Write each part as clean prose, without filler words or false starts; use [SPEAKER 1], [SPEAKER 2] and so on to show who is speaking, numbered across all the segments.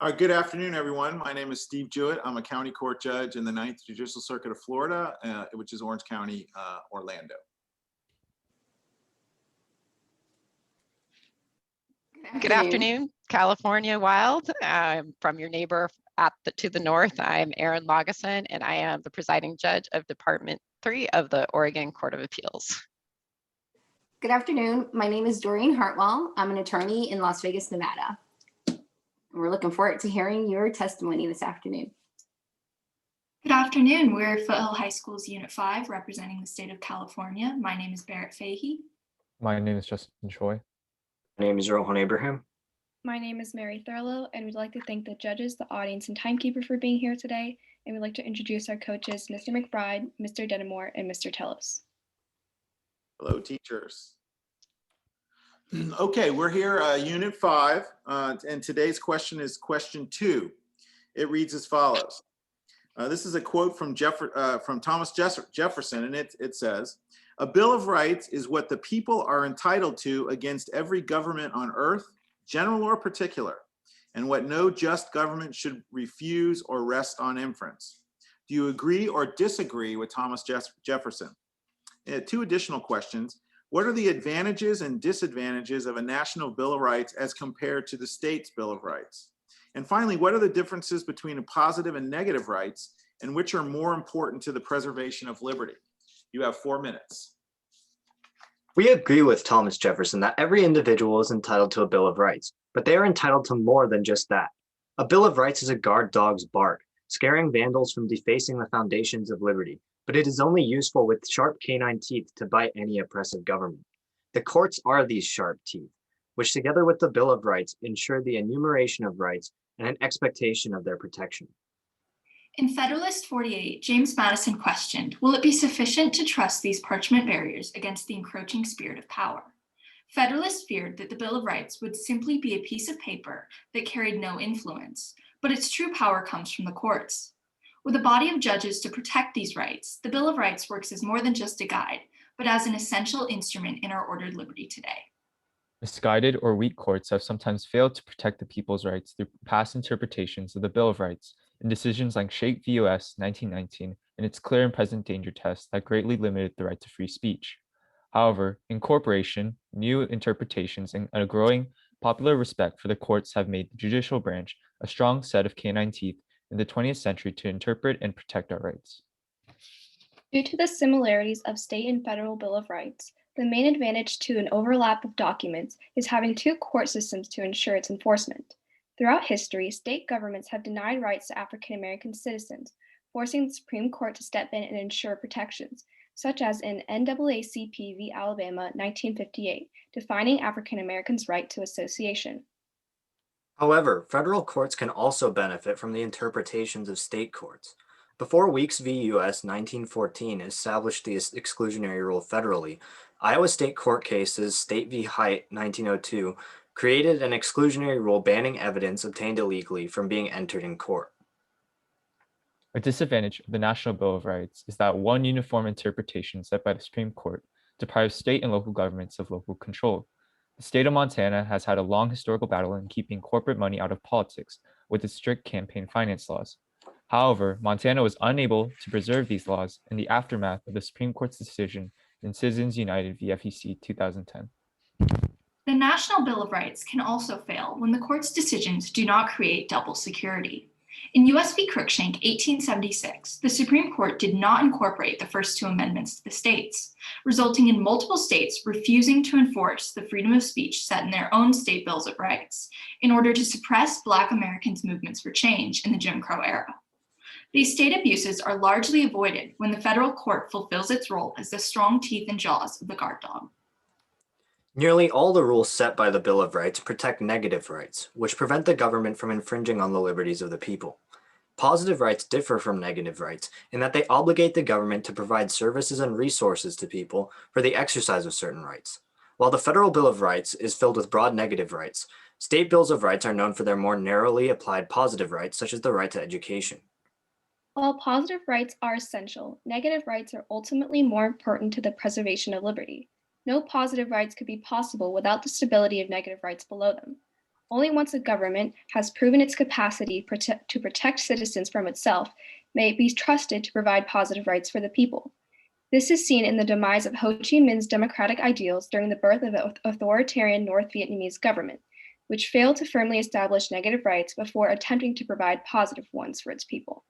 [SPEAKER 1] Good afternoon, everyone. My name is Steve Jewett. I'm a county court judge in the Ninth Judicial Circuit of Florida, which is Orange County, Orlando.
[SPEAKER 2] Good afternoon, California Wild. I'm from your neighbor to the north. I'm Erin Lageson, and I am the presiding judge of Department 3 of the Oregon Court of Appeals.
[SPEAKER 3] Good afternoon. My name is Doreen Hartwell. I'm an attorney in Las Vegas, Nevada. We're looking forward to hearing your testimony this afternoon.
[SPEAKER 4] Good afternoon. We're Foothill High School's Unit 5, representing the state of California. My name is Barrett Fahey.
[SPEAKER 5] My name is Justin Choi.
[SPEAKER 6] My name is Rohan Abraham.
[SPEAKER 7] My name is Mary Thurlow, and we'd like to thank the judges, the audience, and timekeeper for being here today. And we'd like to introduce our coaches, Mr. McBride, Mr. Denimore, and Mr. Tellos.
[SPEAKER 1] Hello, teachers. Okay, we're here, Unit 5, and today's question is question 2. It reads as follows. This is a quote from Thomas Jefferson, and it says, "A Bill of Rights is what the people are entitled to against every government on earth, general or particular, and what no just government should refuse or rest on inference." Do you agree or disagree with Thomas Jefferson? 2 additional questions. What are the advantages and disadvantages of a national Bill of Rights as compared to the state's Bill of Rights? And finally, what are the differences between a positive and negative rights, and which are more important to the preservation of liberty? You have 4 minutes.
[SPEAKER 6] We agree with Thomas Jefferson that every individual is entitled to a Bill of Rights, but they are entitled to more than just that. A Bill of Rights is a guard dog's bark, scaring vandals from defacing the foundations of liberty, but it is only useful with sharp canine teeth to bite any oppressive government. The courts are these sharp teeth, which together with the Bill of Rights ensure the enumeration of rights and an expectation of their protection.
[SPEAKER 4] In Federalist 48, James Madison questioned, will it be sufficient to trust these parchment barriers against the encroaching spirit of power? Federalists feared that the Bill of Rights would simply be a piece of paper that carried no influence, but its true power comes from the courts. With a body of judges to protect these rights, the Bill of Rights works as more than just a guide, but as an essential instrument in our ordered liberty today.
[SPEAKER 5] Misguided or weak courts have sometimes failed to protect the people's rights through past interpretations of the Bill of Rights in decisions like Shake v. US 1919 and its clear and present danger test that greatly limited the right to free speech. However, incorporation, new interpretations, and a growing popular respect for the courts have made the judicial branch a strong set of canine teeth in the 20th century to interpret and protect our rights.
[SPEAKER 7] Due to the similarities of state and federal Bill of Rights, the main advantage to an overlap of documents is having 2 court systems to ensure its enforcement. Throughout history, state governments have denied rights to African American citizens, forcing the Supreme Court to step in and ensure protections, such as in NAACP v. Alabama 1958, defining African Americans' right to association.
[SPEAKER 6] However, federal courts can also benefit from the interpretations of state courts. Before Weeks v. US 1914 established the exclusionary rule federally, Iowa state court cases State v. Height 1902 created an exclusionary rule banning evidence obtained illegally from being entered in court.
[SPEAKER 5] A disadvantage of the National Bill of Rights is that one uniform interpretation set by the Supreme Court deprives state and local governments of local control. The state of Montana has had a long historical battle in keeping corporate money out of politics with its strict campaign finance laws. However, Montana was unable to preserve these laws in the aftermath of the Supreme Court's decision in Citizens United v. FEC 2010.
[SPEAKER 4] The National Bill of Rights can also fail when the court's decisions do not create double security. In U.S. v. Cruikshank 1876, the Supreme Court did not incorporate the first 2 amendments to the states, resulting in multiple states refusing to enforce the freedom of speech set in their own state bills of rights in order to suppress Black Americans' movements for change in the Jim Crow era. These state abuses are largely avoided when the federal court fulfills its role as the strong teeth and jaws of the guard dog.
[SPEAKER 6] Nearly all the rules set by the Bill of Rights protect negative rights, which prevent the government from infringing on the liberties of the people. Positive rights differ from negative rights in that they obligate the government to provide services and resources to people for the exercise of certain rights. While the Federal Bill of Rights is filled with broad negative rights, state bills of rights are known for their more narrowly applied positive rights, such as the right to education.
[SPEAKER 7] While positive rights are essential, negative rights are ultimately more important to the preservation of liberty. No positive rights could be possible without the stability of negative rights below them. Only once a government has proven its capacity to protect citizens from itself may it be trusted to provide positive rights for the people. This is seen in the demise of Ho Chi Minh's democratic ideals during the birth of the authoritarian North Vietnamese government, which failed to firmly establish negative rights before attempting to provide positive ones for its people.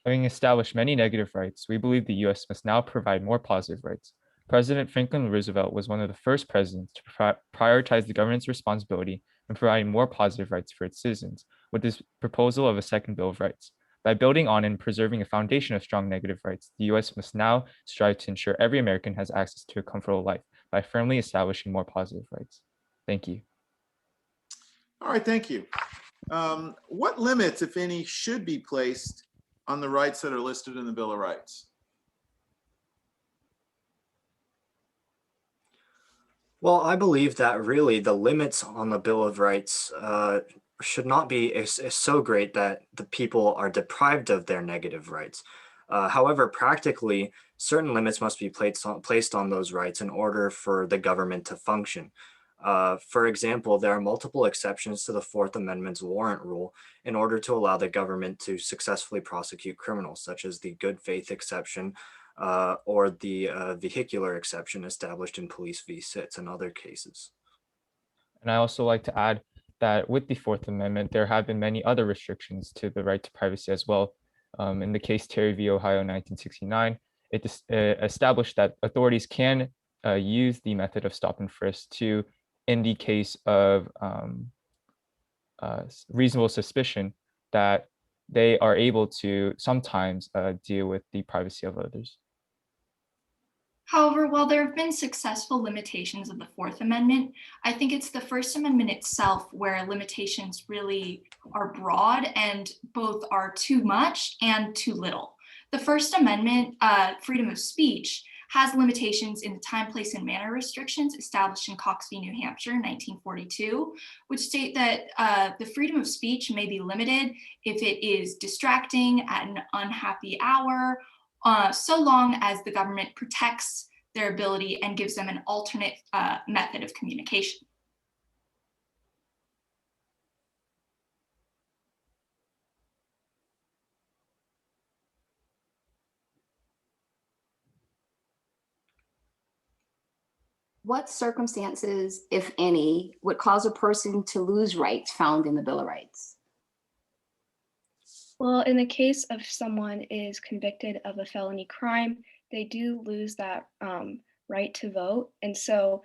[SPEAKER 5] Having established many negative rights, we believe the US must now provide more positive rights. President Franklin Roosevelt was one of the first presidents to prioritize the government's responsibility in providing more positive rights for its citizens with his proposal of a second Bill of Rights. By building on and preserving a foundation of strong negative rights, the US must now strive to ensure every American has access to a comfortable life by firmly establishing more positive rights. Thank you.
[SPEAKER 1] All right, thank you. What limits, if any, should be placed on the rights that are listed in the Bill of Rights?
[SPEAKER 6] Well, I believe that really the limits on the Bill of Rights should not be is so great that the people are deprived of their negative rights. However, practically, certain limits must be placed on those rights in order for the government to function. For example, there are multiple exceptions to the Fourth Amendment's warrant rule in order to allow the government to successfully prosecute criminals, such as the good faith exception or the vehicular exception established in Police v. Sitz and other cases.
[SPEAKER 5] And I also like to add that with the Fourth Amendment, there have been many other restrictions to the right to privacy as well. In the case Terry v. Ohio 1969, it established that authorities can use the method of stop and frisk to, in the case of reasonable suspicion, that they are able to sometimes deal with the privacy of others.
[SPEAKER 4] However, while there have been successful limitations of the Fourth Amendment, I think it's the First Amendment itself where limitations really are broad and both are too much and too little. The First Amendment, freedom of speech, has limitations in the time, place, and manner restrictions established in Cox v. New Hampshire in 1942, which state that the freedom of speech may be limited if it is distracting at an unhappy hour, so long as the government protects their ability and gives them an alternate method of communication.
[SPEAKER 3] What circumstances, if any, would cause a person to lose rights found in the Bill of Rights?
[SPEAKER 7] Well, in the case of someone is convicted of a felony crime, they do lose that right to vote. And so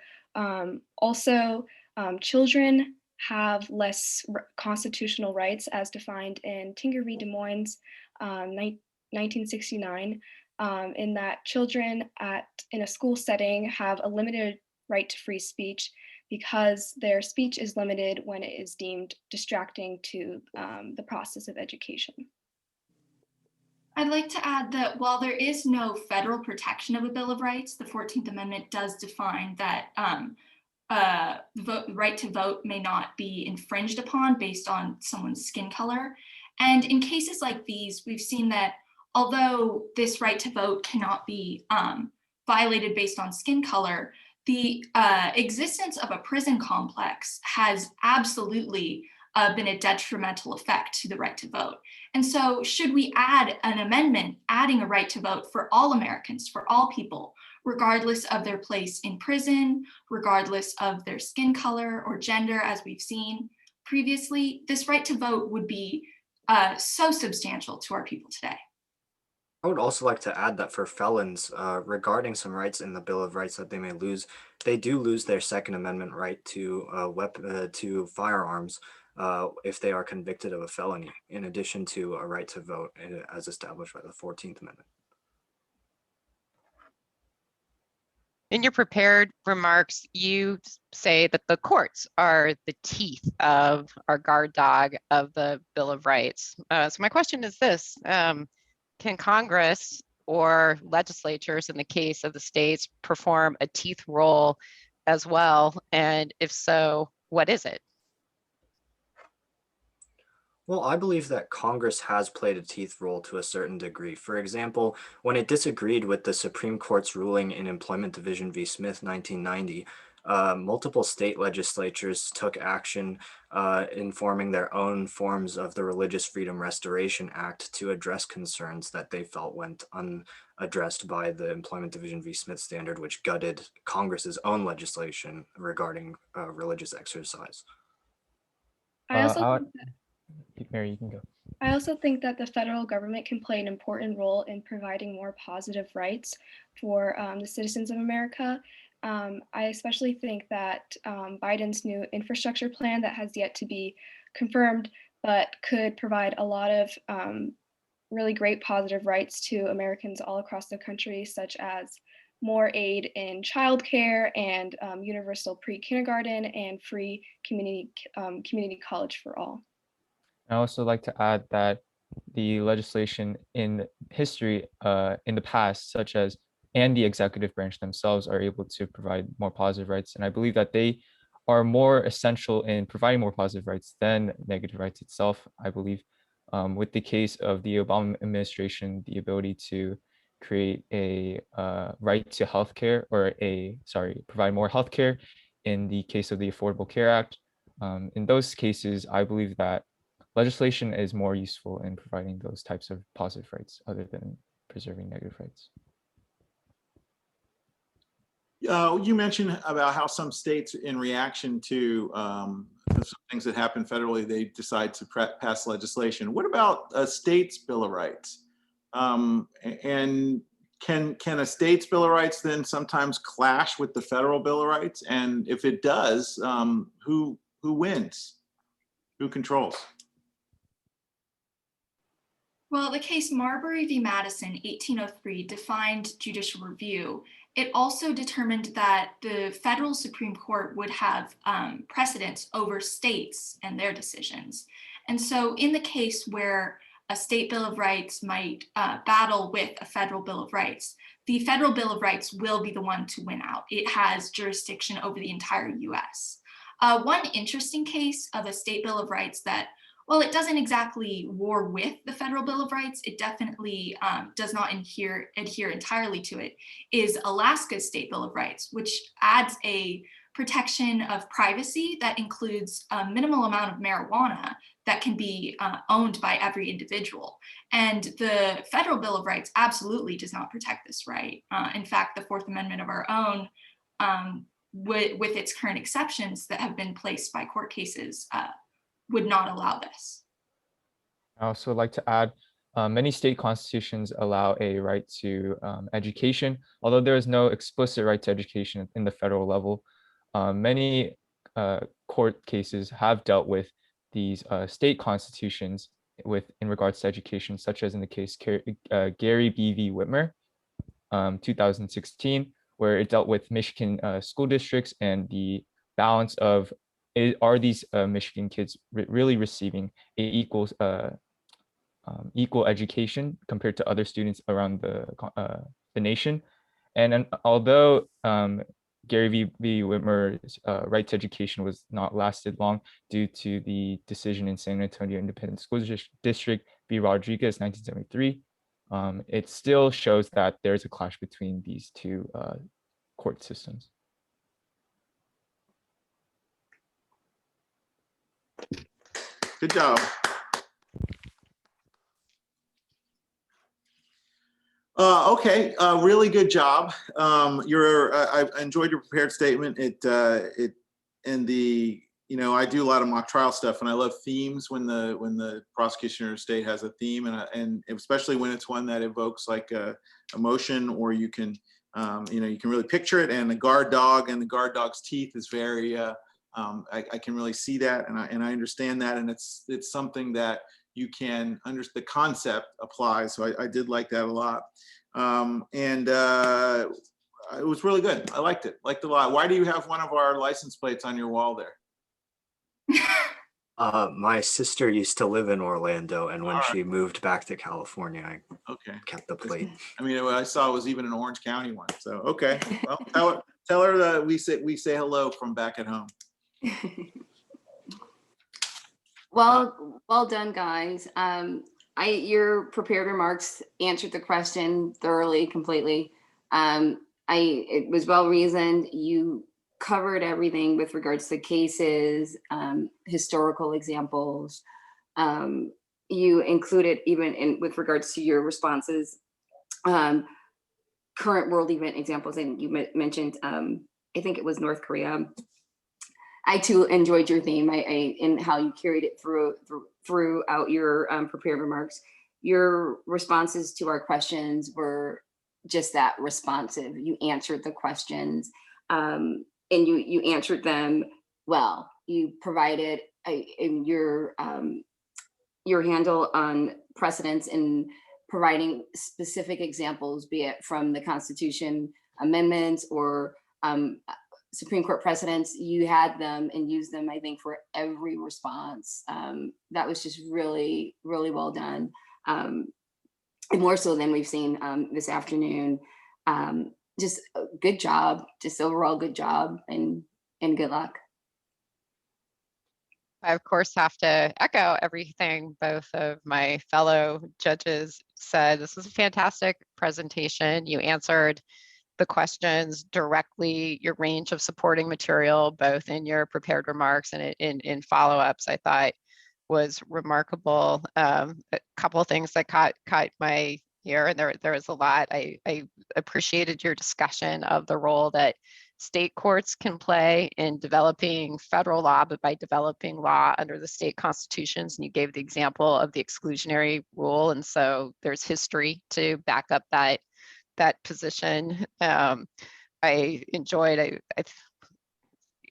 [SPEAKER 7] children have less constitutional rights as defined in Tinker v. Des Moines, 1969, in that children in a school setting have a limited right to free speech because their speech is limited when it is deemed distracting to the process of education.
[SPEAKER 4] I'd like to add that while there is no federal protection of a Bill of Rights, the 14th Amendment does define that the right to vote may not be infringed upon based on someone's skin color. And in cases like these, we've seen that although this right to vote cannot be violated based on skin color, the existence of a prison complex has absolutely been a detrimental effect to the right to vote. And so should we add an amendment adding a right to vote for all Americans, for all people, regardless of their place in prison, regardless of their skin color or gender, as we've seen previously, this right to vote would be so substantial to our people today.
[SPEAKER 6] I would also like to add that for felons, regarding some rights in the Bill of Rights that they may lose, they do lose their Second Amendment right to firearms if they are convicted of a felony, in addition to a right to vote as established by the 14th Amendment.
[SPEAKER 2] In your prepared remarks, you say that the courts are the teeth of our guard dog of the Bill of Rights. So my question is this, can Congress or legislatures in the case of the states perform a teeth role as well? And if so, what is it?
[SPEAKER 6] Well, I believe that Congress has played a teeth role to a certain degree. For example, when it disagreed with the Supreme Court's ruling in Employment Division v. Smith 1990, multiple state legislatures took action in forming their own forms of the Religious Freedom Restoration Act to address concerns that they felt went unaddressed by the Employment Division v. Smith standard, which gutted Congress's own legislation regarding religious exercise.
[SPEAKER 7] I also
[SPEAKER 5] Uh,
[SPEAKER 7] think that
[SPEAKER 5] Mary, you can go.
[SPEAKER 7] I also think that the federal government can play an important role in providing more positive rights for the citizens of America. I especially think that Biden's new infrastructure plan that has yet to be confirmed, but could provide a lot of really great positive rights to Americans all across the country, such as more aid in childcare and universal pre-kindergarten and free community college for all.
[SPEAKER 5] I also like to add that the legislation in history, in the past, such as, and the executive branch themselves are able to provide more positive rights. And I believe that they are more essential in providing more positive rights than negative rights itself. I believe with the case of the Obama administration, the ability to create a right to healthcare, or provide more healthcare in the case of the Affordable Care Act. In those cases, I believe that legislation is more useful in providing those types of positive rights other than preserving negative rights.
[SPEAKER 1] You mentioned about how some states, in reaction to some things that happen federally, they decide to pass legislation. What about a state's Bill of Rights? And can a state's Bill of Rights then sometimes clash with the federal Bill of Rights? And if it does, who wins? Who controls?
[SPEAKER 4] Well, the case Marbury v. Madison, 1803, defined judicial review. It also determined that the federal Supreme Court would have precedence over states and their decisions. And so in the case where a state Bill of Rights might battle with a federal Bill of Rights, the federal Bill of Rights will be the one to win out. It has jurisdiction over the entire US. One interesting case of a state Bill of Rights that, well, it doesn't exactly war with the federal Bill of Rights, it definitely does not adhere entirely to it, is Alaska's state Bill of Rights, which adds a protection of privacy that includes a minimal amount of marijuana that can be owned by every individual. And the federal Bill of Rights absolutely does not protect this right. In fact, the Fourth Amendment of our own, with its current exceptions that have been placed by court cases, would not allow this.
[SPEAKER 5] I also like to add, many state constitutions allow a right to education, although there is no explicit right to education in the federal level. Many court cases have dealt with these state constitutions in regards to education, such as in the case Gary B.V. Whitmer, 2016, where it dealt with Michigan school districts and the balance of, are these Michigan kids really receiving a equal education compared to other students around the nation? And although Gary V. Whitmer's right to education was not lasted long due to the decision in San Antonio Independent School District v. Rodriguez, 1973, it still shows that there's a clash between these two court systems.
[SPEAKER 1] Good job. Okay, really good job. I enjoyed your prepared statement. I do a lot of mock trial stuff, and I love themes when the prosecution or state has a theme, and especially when it's one that evokes like a emotion, or you can really picture it. And the guard dog and the guard dog's teeth is very. I can really see that, and I understand that, and it's something that you can understand. The concept applies, so I did like that a lot, and it was really good. I liked it a lot. Why do you have one of our license plates on your wall there?
[SPEAKER 6] My sister used to live in Orlando, and when she moved back to California, I kept the plate.
[SPEAKER 1] I mean, what I saw was even an Orange County one. So okay, well, tell her that we say hello from back at home.
[SPEAKER 3] Well done, guys. Your prepared remarks answered the question thoroughly, completely. It was well reasoned. You covered everything with regards to cases, historical examples. You included even in with regards to your responses, current world event examples, and you mentioned, I think it was North Korea. I too enjoyed your theme, and how you carried it throughout your prepared remarks. Your responses to our questions were just that, responsive. You answered the questions, and you answered them well. You provided in your handle on precedents and providing specific examples, be it from the Constitution amendments or Supreme Court precedents. You had them and used them, I think, for every response. That was just really, really well done. And more so than we've seen this afternoon. Just good job, just overall good job, and good luck.
[SPEAKER 2] I, of course, have to echo everything both of my fellow judges said. This was a fantastic presentation. You answered the questions directly, your range of supporting material, both in your prepared remarks and in follow-ups, I thought was remarkable. A couple of things that caught my ear, and there was a lot. I appreciated your discussion of the role that state courts can play in developing federal law, but by developing law under the state constitutions. And you gave the example of the exclusionary rule. And so there's history to back up that position. I enjoyed,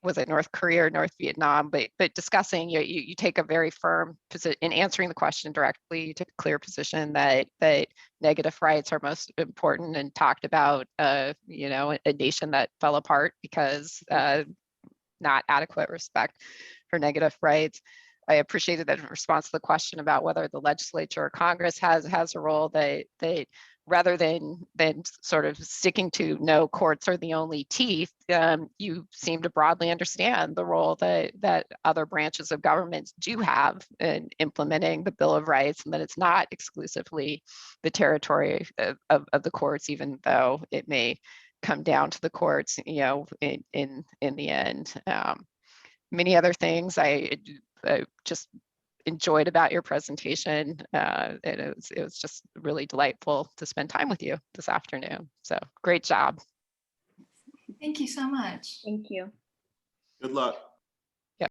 [SPEAKER 2] was it North Korea or North Vietnam, but discussing, you take a very firm position in answering the question directly. You took a clear position that negative rights are most important, and talked about a nation that fell apart because not adequate respect for negative rights. I appreciated that in response to the question about whether the legislature or Congress has a role, that rather than sort of sticking to no, courts are the only teeth, you seem to broadly understand the role that other branches of government do have in implementing the Bill of Rights, and that it's not exclusively the territory of the courts, even though it may come down to the courts, in the end. Many other things I just enjoyed about your presentation. And it was just really delightful to spend time with you this afternoon. So great job.
[SPEAKER 4] Thank you so much.
[SPEAKER 7] Thank you.
[SPEAKER 1] Good luck.